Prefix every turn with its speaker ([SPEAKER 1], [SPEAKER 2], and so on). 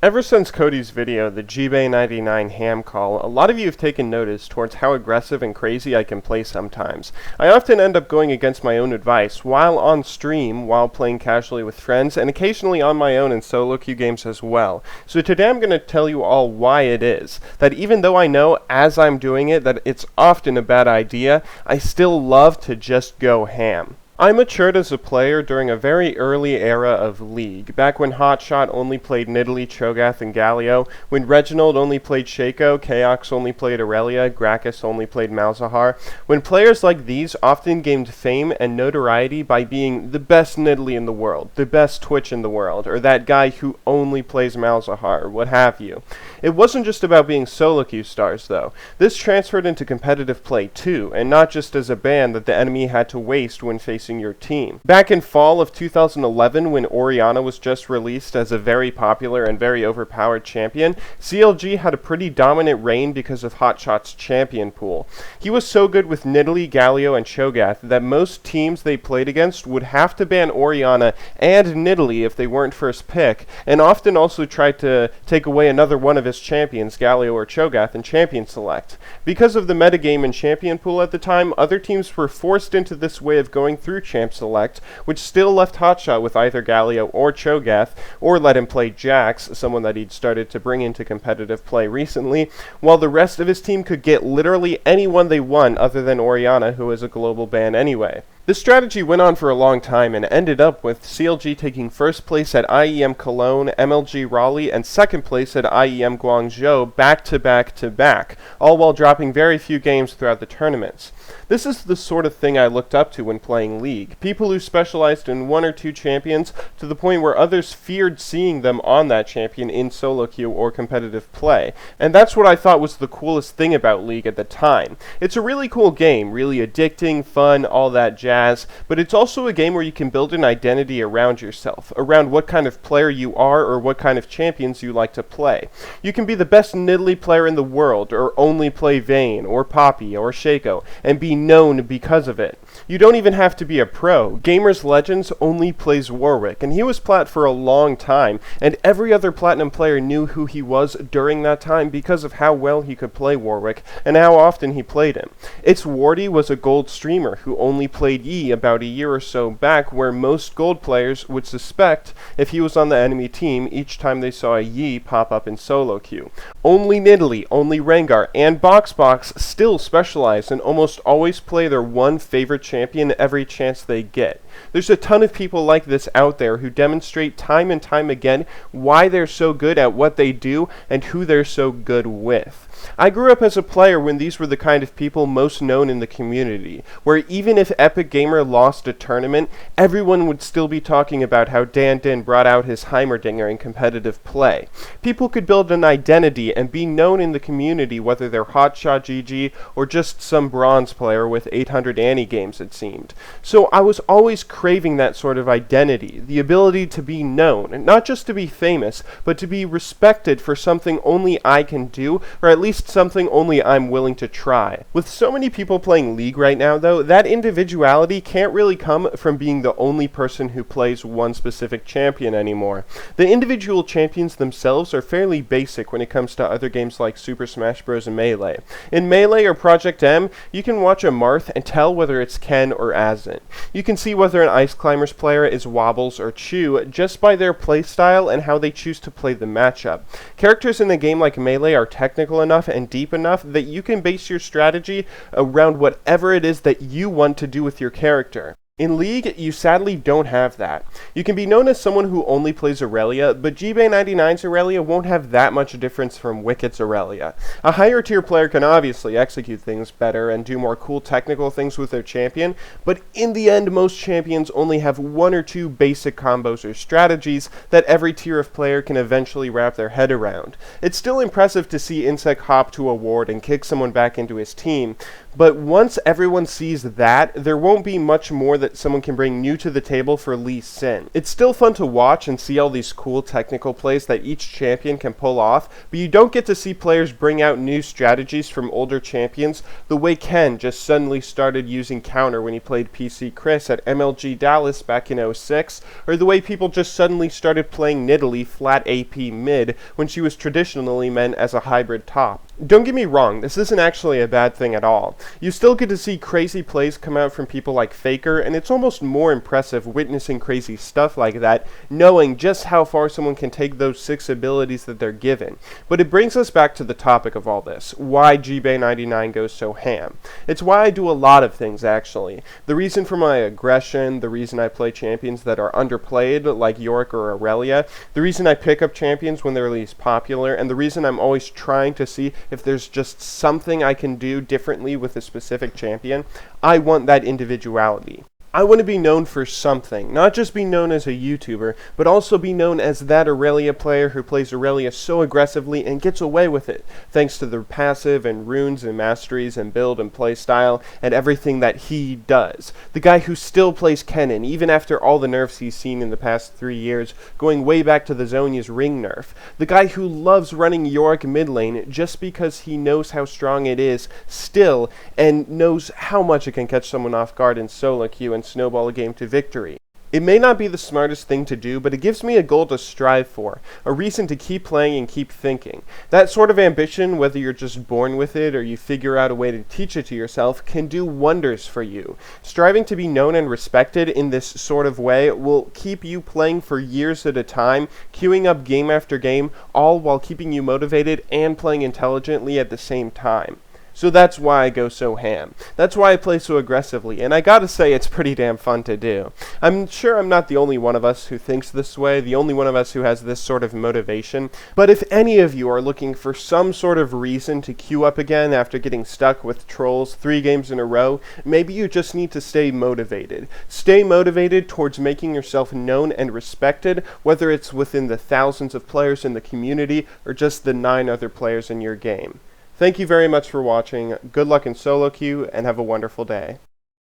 [SPEAKER 1] Ever since Cody's video, the Gbay99 ham call, a lot of you have taken notice towards how aggressive and crazy I can play sometimes. I often end up going against my own advice while on stream, while playing casually with friends, and occasionally on my own in solo queue games as well. So today I'm going to tell you all why it is, that even though I know as I'm doing it that it's often a bad idea, I still love to just go ham. I matured as a player during a very early era of League, back when Hotshot only played Nidalee, Cho'Gath, and Galio, when Reginald only played Shaco, Kaox only played Aurelia, Gracchus only played Malzahar, when players like these often gained fame and notoriety by being the best Nidalee in the world, the best Twitch in the world, or that guy who only plays Malzahar, what have you. It wasn't just about being solo queue stars, though. This transferred into competitive play too, and not just as a ban that the enemy had to waste when facing your team. Back in fall of 2011, when Orianna was just released as a very popular and very overpowered champion, CLG had a pretty dominant reign because of Hotshot's champion pool. He was so good with Nidalee, Galio, and Cho'Gath that most teams they played against would have to ban Orianna and Nidalee if they weren't first pick, and often also tried to take away another one of his champions, Galio or Cho'Gath, in champion select. Because of the metagame and champion pool at the time, other teams were forced into this way of going through champ select, which still left Hotshot with either Galio or Cho'Gath, or let him play Jax, someone that he'd started to bring into competitive play recently, while the rest of his team could get literally anyone they want other than Orianna, who is a global ban anyway. This strategy went on for a long time and ended up with CLG taking first place at IEM Cologne, MLG Raleigh, and second place at IEM Guangzhou back to back to back, all while dropping very few games throughout the tournaments. This is the sort of thing I looked up to when playing League. People who specialized in one or two champions to the point where others feared seeing them on that champion in solo queue or competitive play. And that's what I thought was the coolest thing about League at the time. It's a really cool game, really addicting, fun, all that jazz, but it's also a game where you can build an identity around yourself, around what kind of player you are or what kind of champions you like to play. You can be the best Nidalee player in the world, or only play Vayne, or Poppy, or Shaco, and be known because of it. You don't even have to be a pro. Gamers Legends only plays Warwick, and he was plat for a long time, and every other Platinum player knew who he was during that time because of how well he could play Warwick, and how often he played him. It's Wardy was a gold streamer who only played Yi about a year or so back, where most gold players would suspect if he was on the enemy team each time they saw a Yi pop up in solo queue. Only Nidalee, only Rengar, and BoxBox still specialize and almost always play their one favorite champion every chance they get. There's a ton of people like this out there who demonstrate time and time again why they're so good at what they do and who they're so good with. I grew up as a player when these were the kind of people most known in the community, where even if Epic Gamer lost a tournament, everyone would still be talking about how Dan Din brought out his Heimerdinger in competitive play. People could build an identity and be known in the community, whether they're Hotshot GG or just some bronze player with 800 Annie games, it seemed. So I was always craving that sort of identity, the ability to be known, not just to be famous, but to be respected for something only I can do, or at least something only I'm willing to try. With so many people playing League right now, though, that individuality can't really come from being the only person who plays one specific champion anymore. The individual champions themselves are fairly basic when it comes to other games like Super Smash Bros. And Melee. In Melee or Project M, you can watch a Marth and tell whether it's Ken or Azant. You can see whether an Ice Climbers player is Wobbles or Chew just by their playstyle and how they choose to play the matchup. Characters in a game like Melee are technical enough and deep enough that you can base your strategy around whatever it is that you want to do with your character. In League, you sadly don't have that. You can be known as someone who only plays Aurelia, but Gbay99's Aurelia won't have that much difference from Wicket's Aurelia. A higher tier player can obviously execute things better and do more cool technical things with their champion, but in the end most champions only have one or two basic combos or strategies that every tier of player can eventually wrap their head around. It's still impressive to see Insect hop to a ward and kick someone back into his team, But once everyone sees that, there won't be much more that someone can bring new to the table for Lee Sin. It's still fun to watch and see all these cool technical plays that each champion can pull off, but you don't get to see players bring out new strategies from older champions the way Ken just suddenly started using counter when he played PC Chris at MLG Dallas back in '06, or the way people just suddenly started playing Nidalee flat AP mid when she was traditionally meant as a hybrid top. Don't get me wrong, this isn't actually a bad thing at all. You still get to see crazy plays come out from people like Faker, and it's almost more impressive witnessing crazy stuff like that, knowing just how far someone can take those 6 abilities that they're given. But it brings us back to the topic of all this, why Gbay99 goes so ham. It's why I do a lot of things, actually. The reason for my aggression, the reason I play champions that are underplayed, like Yorick or Aurelia, the reason I pick up champions when they're least popular, and the reason I'm always trying to see if there's just something I can do differently with a specific champion. I want that individuality. I want to be known for something, not just be known as a YouTuber, but also be known as that Aurelia player who plays Aurelia so aggressively and gets away with it, thanks to the passive and runes and masteries and build and play style and everything that he does. The guy who still plays Kennen, even after all the nerfs he's seen in the past 3 years, going way back to the Zhonya's ring nerf. The guy who loves running Yorick mid lane just because he knows how strong it is still and knows how much it can catch someone off guard in solo queue and snowball a game to victory. It may not be the smartest thing to do, but it gives me a goal to strive for, a reason to keep playing and keep thinking. That sort of ambition, whether you're just born with it or you figure out a way to teach it to yourself, can do wonders for you. Striving to be known and respected in this sort of way will keep you playing for years at a time, queuing up game after game, all while keeping you motivated and playing intelligently at the same time. So that's why I go so ham. That's why I play so aggressively, and I gotta say it's pretty damn fun to do. I'm sure I'm not the only one of us who thinks this way, the only one of us who has this sort of motivation, but if any of you are looking for some sort of reason to queue up again after getting stuck with trolls 3 games in a row, maybe you just need to stay motivated. Stay motivated towards making yourself known and respected, whether it's within the thousands of players in the community or just the 9 other players in your game. Thank you very much for watching, good luck in solo queue, and have a wonderful day.